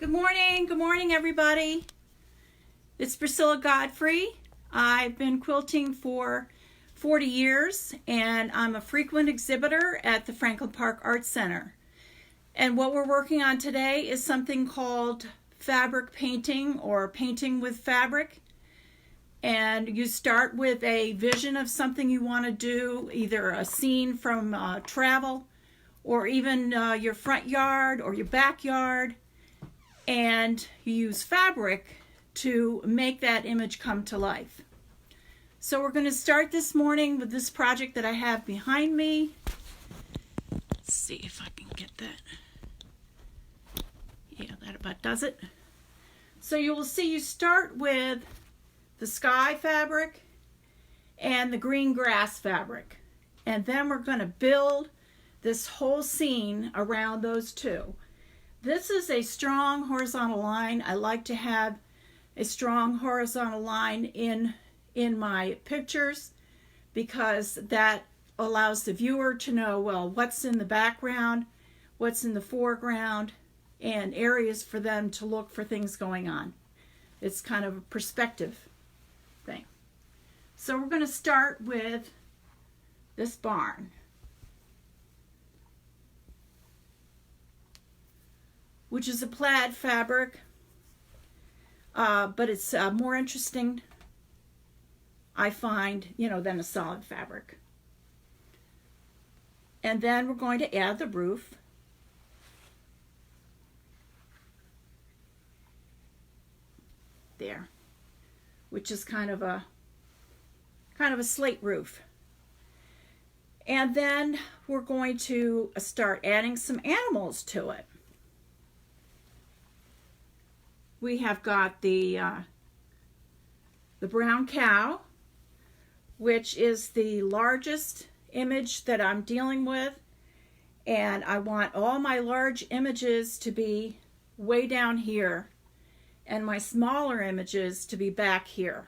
Good morning everybody. It's Priscilla Godfrey. I've been quilting for 40 years and I'm a frequent exhibitor at the Franklin Park Arts Center. And what we're working on today is something called fabric painting or painting with fabric. And you start with a vision of something you want to do, either a scene from travel or even your front yard or your backyard. And you use fabric to make that image come to life. So we're going to start this morning with this project that I have behind me. Let's see if I can get that. Yeah, that about does it. So you will see you start with the sky fabric and the green grass fabric. And then we're going to build this whole scene around those two. This is a strong horizontal line. I like to have a strong horizontal line in my pictures because that allows the viewer to know, well, what's in the background, what's in the foreground, and areas for them to look for things going on. It's kind of a perspective thing. So we're going to start with this barn, which is a plaid fabric, but it's more interesting, I find, than a solid fabric. And then we're going to add the roof. There, which is kind of a slate roof. And then we're going to start adding some animals to it. We have got the brown cow, which is the largest image that I'm dealing with, and I want all my large images to be way down here and my smaller images to be back here,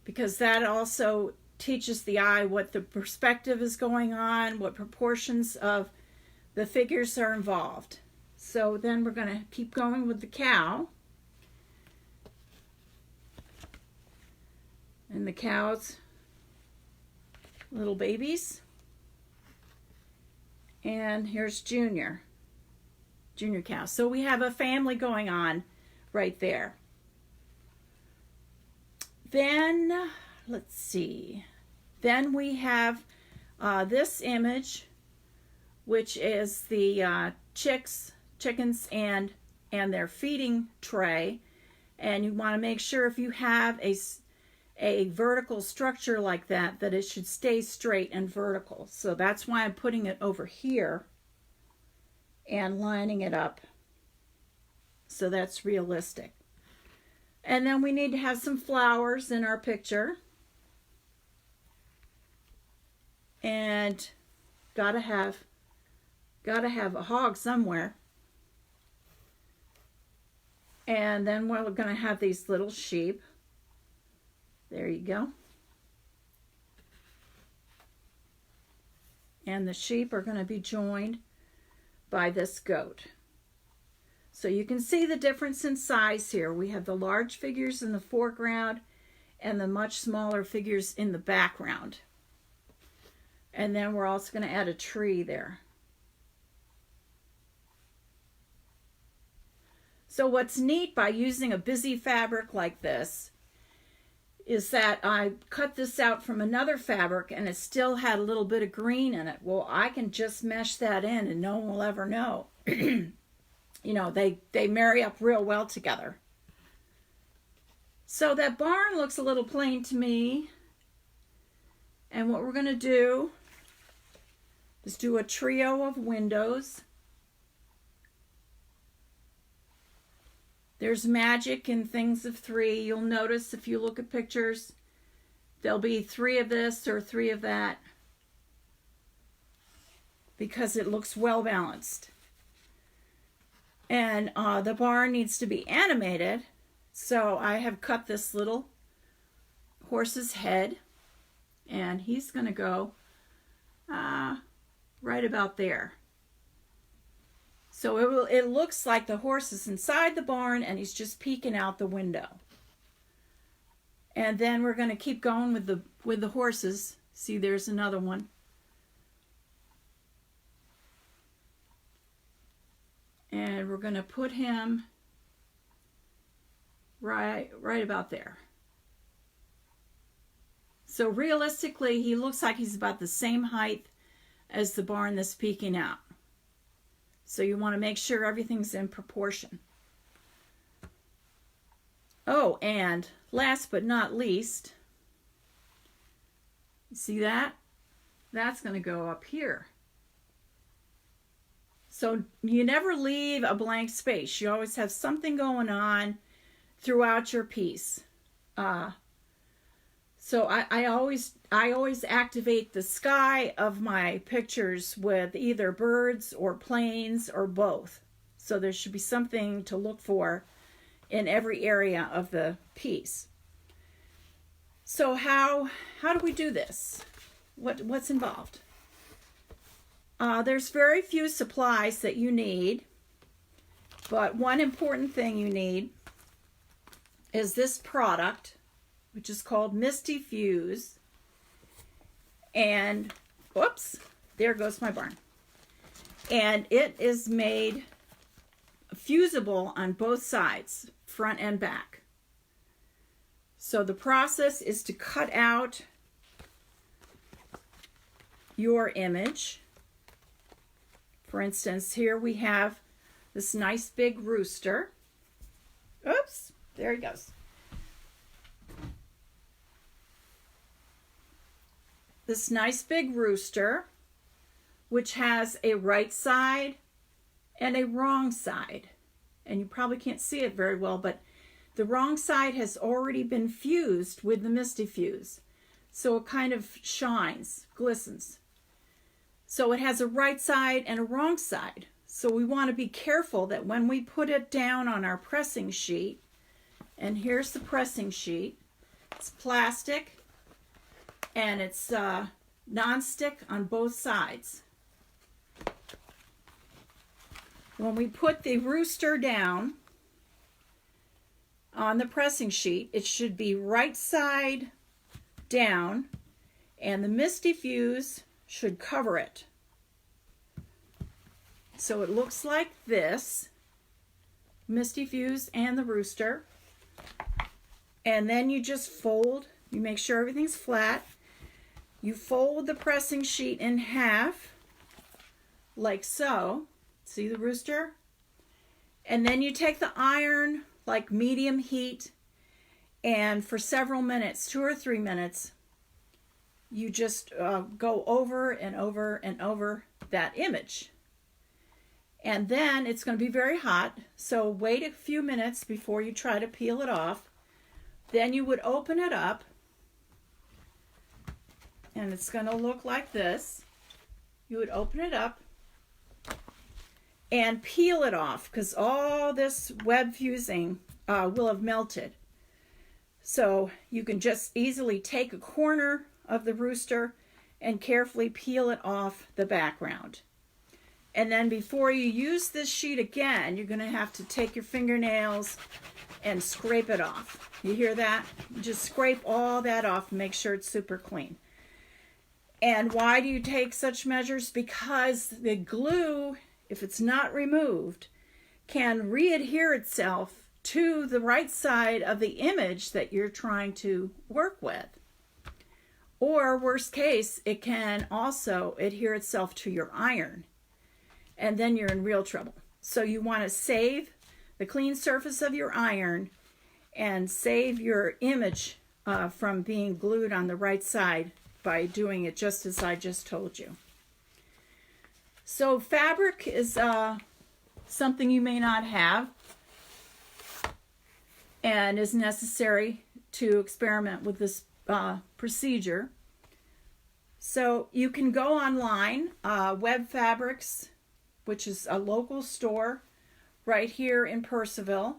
because that also teaches the eye what the perspective is going on, what proportions of the figures are involved. So then we're going to keep going with the cow. And the cow's little babies. And here's Junior cow. So we have a family going on right there. Then, let's see. Then we have this image, which is the chickens and their feeding tray. And you want to make sure if you have a vertical structure like that it should stay straight and vertical. So that's why I'm putting it over here and lining it up so that's realistic. And then we need to have some flowers in our picture. And gotta have a hog somewhere. And then we're gonna have these little sheep. There you go. And the sheep are going to be joined by this goat. So you can see the difference in size here. We have the large figures in the foreground and the much smaller figures in the background. And then we're also going to add a tree there. So what's neat by using a busy fabric like this is that I cut this out from another fabric and it still had a little bit of green in it. Well, I can just mesh that in and no one will ever know. They marry up real well together. So that barn looks a little plain to me. And what we're going to do is do a trio of windows. There's magic in things of three. You'll notice if you look at pictures, there'll be 3 of this or 3 of that because it looks well balanced. And the barn needs to be animated. So I have cut this little horse's head and he's going to go right about there. So it looks like the horse is inside the barn and he's just peeking out the window. And then we're going to keep going with the horses. See, there's another one. And we're going to put him right about there. So realistically, he looks like he's about the same height as the barn that's peeking out. So you want to make sure everything's in proportion. Oh, and last but not least, see that? That's going to go up here. So you never leave a blank space. You always have something going on throughout your piece. So I always activate the sky of my pictures with either birds or planes or both. So there should be something to look for in every area of the piece. So how do we do this? What's involved? There's very few supplies that you need, but one important thing you need is this product, which is called Misti Fuse. And, whoops, there goes my barn. And it is made fusible on both sides, front and back. So the process is to cut out your image. For instance, here we have this nice big rooster. Oops, there he goes. This nice big rooster, which has a right side and a wrong side. And you probably can't see it very well, but the wrong side has already been fused with the Misti Fuse. So it kind of shines, glistens. So it has a right side and a wrong side. So we want to be careful that when we put it down on our pressing sheet, and here's the pressing sheet, it's plastic and it's non-stick on both sides. When we put the rooster down on the pressing sheet, it should be right side down, and the Misti Fuse should cover it. So it looks like this, Misti Fuse and the rooster. And then you just fold, you make sure everything's flat. You fold the pressing sheet in half, like so. See the rooster? And then you take the iron, like medium heat, and for several minutes, 2 or 3 minutes, you just go over and over and over that image. And then it's going to be very hot, so wait a few minutes before you try to peel it off. Then you would open it up, and it's going to look like this. You would open it up and peel it off, because all this web fusing will have melted. So you can just easily take a corner of the rooster and carefully peel it off the background. And then before you use this sheet again, you're going to have to take your fingernails and scrape it off. You hear that? Just scrape all that off and make sure it's super clean. And why do you take such measures? Because the glue, if it's not removed, can re-adhere itself to the right side of the image that you're trying to work with. Or worst case, it can also adhere itself to your iron. And then you're in real trouble. So you want to save the clean surface of your iron and save your image from being glued on the right side by doing it just as I just told you. So fabric is something you may not have and is necessary to experiment with this procedure. So you can go online, Web Fabrics, which is a local store right here in Purcellville,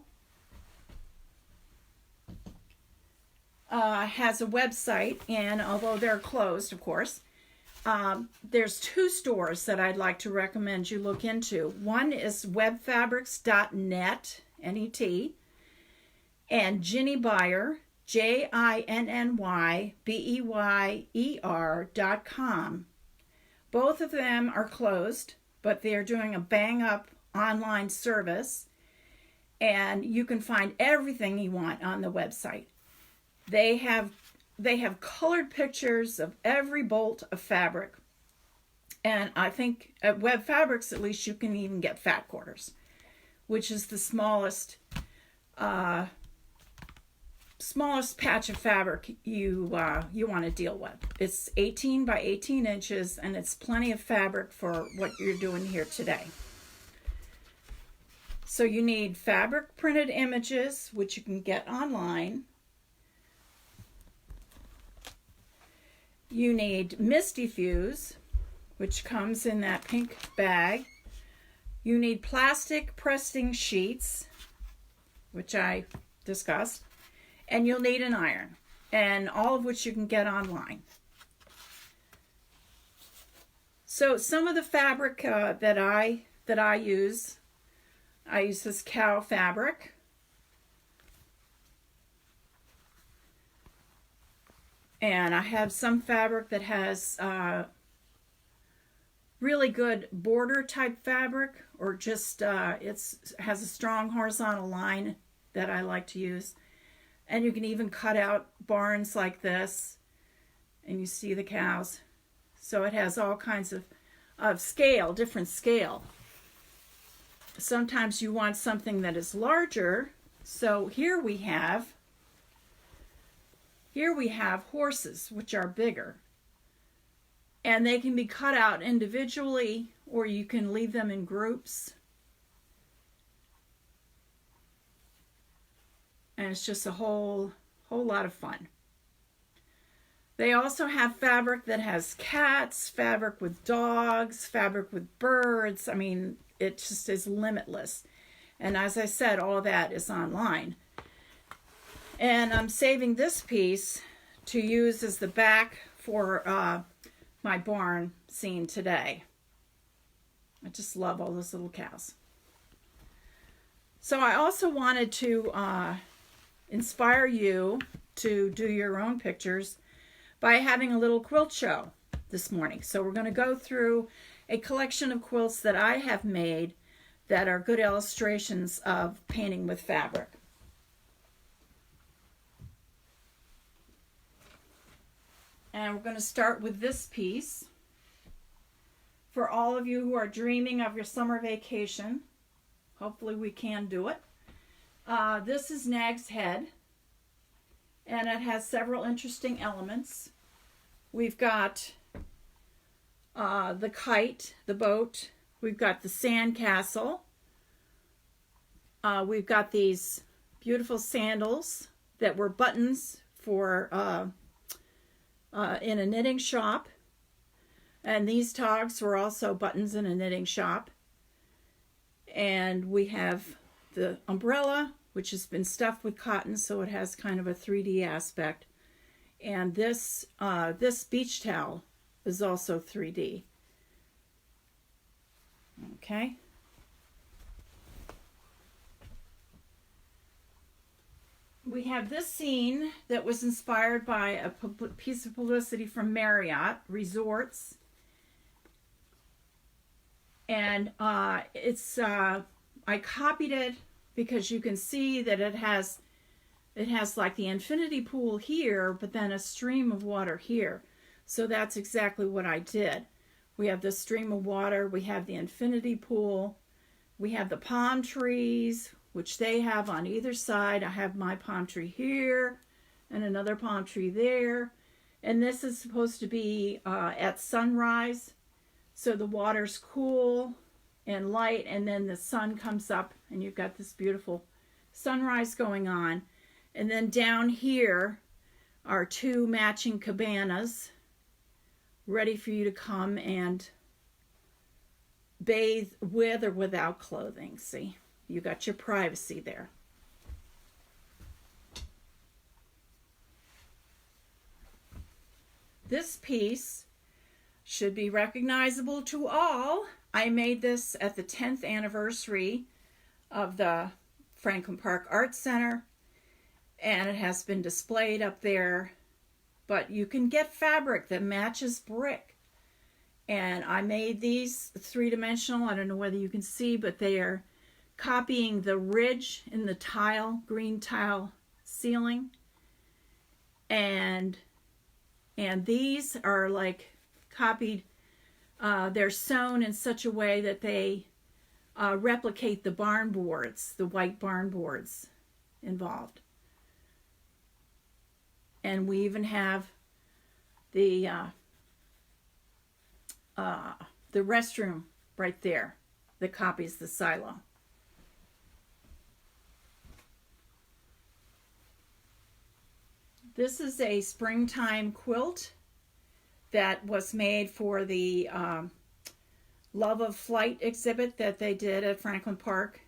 has a website, and although they're closed, of course, there's two stores that I'd like to recommend you look into. One is webfabrics.net, N-E-T, and Ginny Byer, JINNYBEYER.com. Both of them are closed, but they're doing a bang-up online service, and you can find everything you want on the website. They have colored pictures of every bolt of fabric, and I think at Web Fabrics at least you can even get fat quarters, which is the smallest patch of fabric you want to deal with. It's 18 by 18 inches, and it's plenty of fabric for what you're doing here today. So you need fabric printed images, which you can get online. You need Misti Fuse, which comes in that pink bag. You need plastic pressing sheets, which I discussed. And you'll need an iron, and all of which you can get online. So some of the fabric that I use this cow fabric. And I have some fabric that has really good border type fabric, or just has a strong horizontal line that I like to use. And you can even cut out barns like this, and you see the cows. So it has all kinds of scale, different scale. Sometimes you want something that is larger. So here we have horses, which are bigger. And they can be cut out individually, or you can leave them in groups. And it's just a whole lot of fun. They also have fabric that has cats, fabric with dogs, fabric with birds. I mean, it just is limitless. And as I said, all of that is online. And I'm saving this piece to use as the back for my barn scene today. I just love all those little cows. So I also wanted to inspire you to do your own pictures by having a little quilt show this morning. So we're going to go through a collection of quilts that I have made that are good illustrations of painting with fabric. And we're going to start with this piece. For all of you who are dreaming of your summer vacation, hopefully we can do it. This is Nags Head, and it has several interesting elements. We've got the kite, the boat. We've got the sand castle. We've got these beautiful sandals that were buttons for in a knitting shop. And these togs were also buttons in a knitting shop. And we have the umbrella, which has been stuffed with cotton, so it has kind of a 3D aspect. And this beach towel is also 3D. Okay. We have this scene that was inspired by a piece of publicity from Marriott Resorts. And I copied it because you can see that it has like the infinity pool here, but then a stream of water here. So that's exactly what I did. We have the stream of water, we have the infinity pool, we have the palm trees, which they have on either side. I have my palm tree here and another palm tree there. And this is supposed to be at sunrise. So the water's cool and light, and then the sun comes up and you've got this beautiful sunrise going on. And then down here are two matching cabanas ready for you to come and bathe with or without clothing. See, you got your privacy there. This piece should be recognizable to all. I made this at the 10th anniversary of the Franklin Park Arts Center, and it has been displayed up there. But you can get fabric that matches brick. And I made these three-dimensional. I don't know whether you can see, but they are copying the ridge in the tile, green tile ceiling. And these are like copied. They're sewn in such a way that they replicate the barn boards, the white barn boards involved. And we even have the restroom right there that copies the silo. This is a springtime quilt that was made for the Love of Flight exhibit that they did at Franklin Park.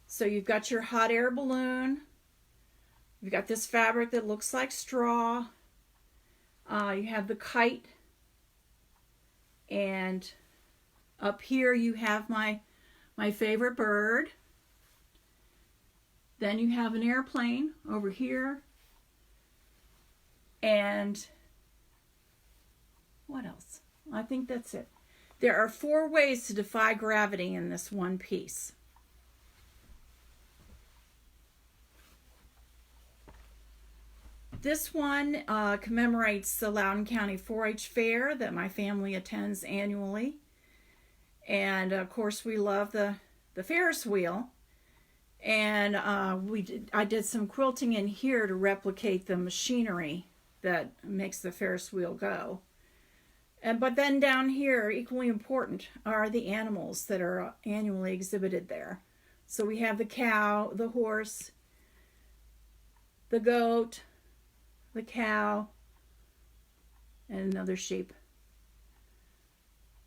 So you've got your hot air balloon. You've got this fabric that looks like straw. You have the kite. And up here you have my favorite bird. Then you have an airplane over here. And what else? I think that's it. There are 4 ways to defy gravity in this one piece. This one commemorates the Loudoun County 4-H Fair that my family attends annually. And of course we love the Ferris wheel. And I did some quilting in here to replicate the machinery that makes the Ferris wheel go. But then down here, equally important, are the animals that are annually exhibited there. So we have the cow, the horse, the goat, the cow, and another sheep.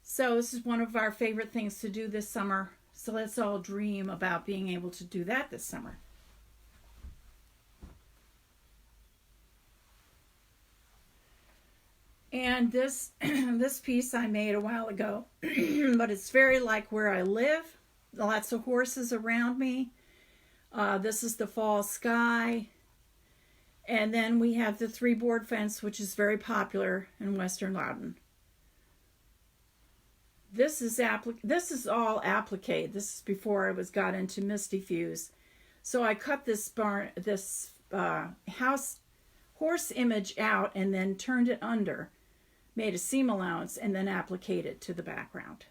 So this is one of our favorite things to do this summer. So let's all dream about being able to do that this summer. And this piece I made a while ago, but it's very like where I live. Lots of horses around me. This is the fall sky. And then we have the 3-board fence, which is very popular in Western Loudoun. This is all applique. This is before I got into Misti Fuse. So I cut this horse image out and then turned it under, made a seam allowance, and then appliqued it to the background.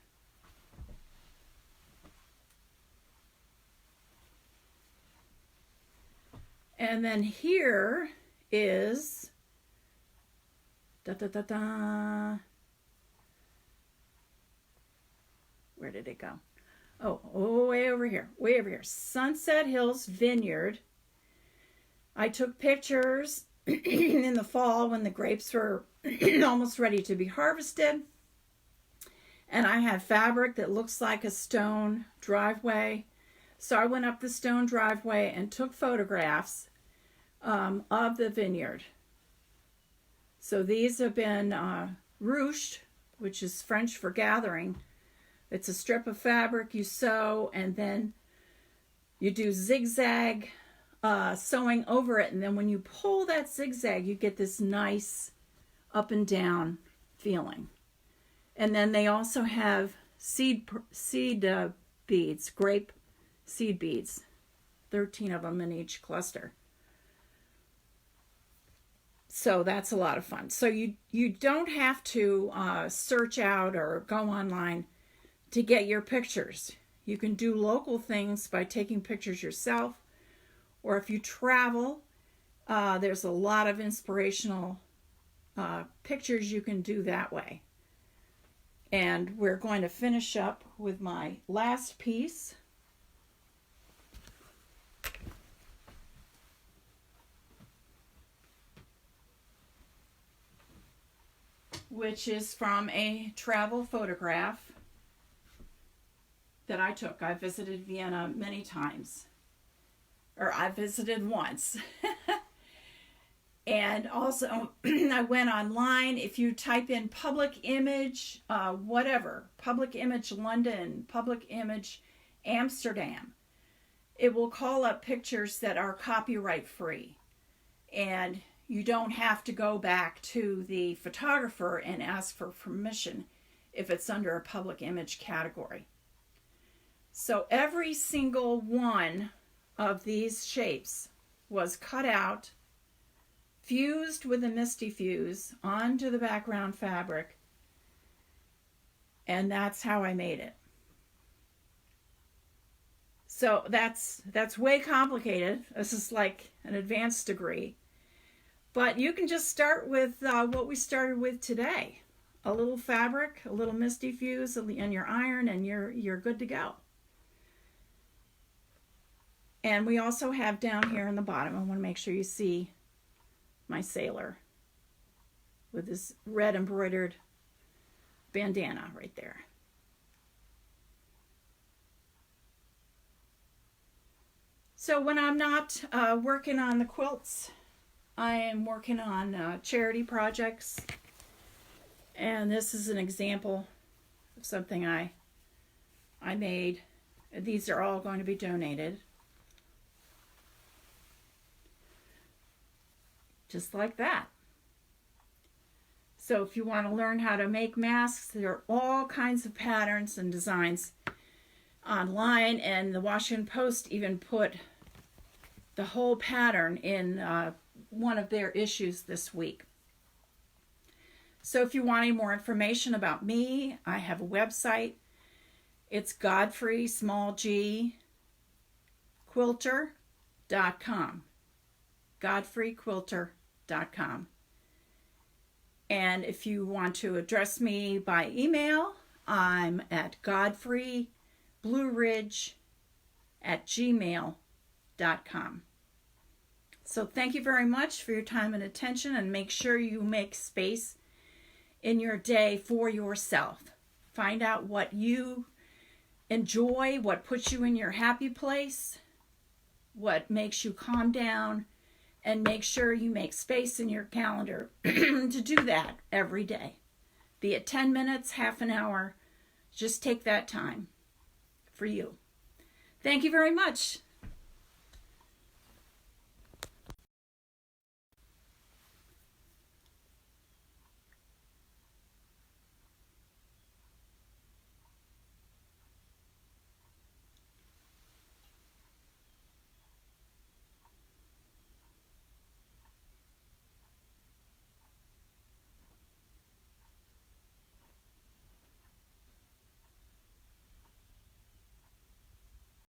And then here is where did it go? Oh, way over here. Sunset Hills Vineyard. I took pictures in the fall when the grapes were almost ready to be harvested. And I have fabric that looks like a stone driveway. So I went up the stone driveway and took photographs of the vineyard. So these have been ruched, which is French for gathering. It's a strip of fabric you sew, and then you do zigzag sewing over it, and then when you pull that zigzag, you get this nice up and down feeling. And then they also have seed beads, grape seed beads, 13 of them in each cluster. So that's a lot of fun. So you don't have to search out or go online to get your pictures. You can do local things by taking pictures yourself, or if you travel, there's a lot of inspirational pictures you can do that way. And we're going to finish up with my last piece. Which is from a travel photograph that I took. I visited Vienna many times. Or I visited once. And also, I went online. If you type in public image, whatever, public image London, public image Amsterdam, it will call up pictures that are copyright free. And you don't have to go back to the photographer and ask for permission if it's under a public image category. So every single one of these shapes was cut out, fused with a Misti Fuse onto the background fabric, and that's how I made it. So that's way complicated. This is like an advanced degree. But you can just start with what we started with today. A little fabric, a little Misti Fuse, and your iron, and you're good to go. And we also have down here in the bottom, I want to make sure you see my sailor with this red embroidered bandana right there. So when I'm not working on the quilts, I am working on charity projects. And this is an example of something I made. These are all going to be donated. Just like that. So if you want to learn how to make masks, there are all kinds of patterns and designs online, and the Washington Post even put the whole pattern in one of their issues this week. So if you want any more information about me, I have a website. It's Godfrey, small g, quilter.com. GodfreyQuilter.com. And if you want to address me by email, I'm at godfreyblueridge@gmail.com. So thank you very much for your time and attention, and make sure you make space in your day for yourself. Find out what you enjoy, what puts you in your happy place, what makes you calm down, and make sure you make space in your calendar to do that every day. Be it 10 minutes, half an hour, just take that time for you. Thank you very much.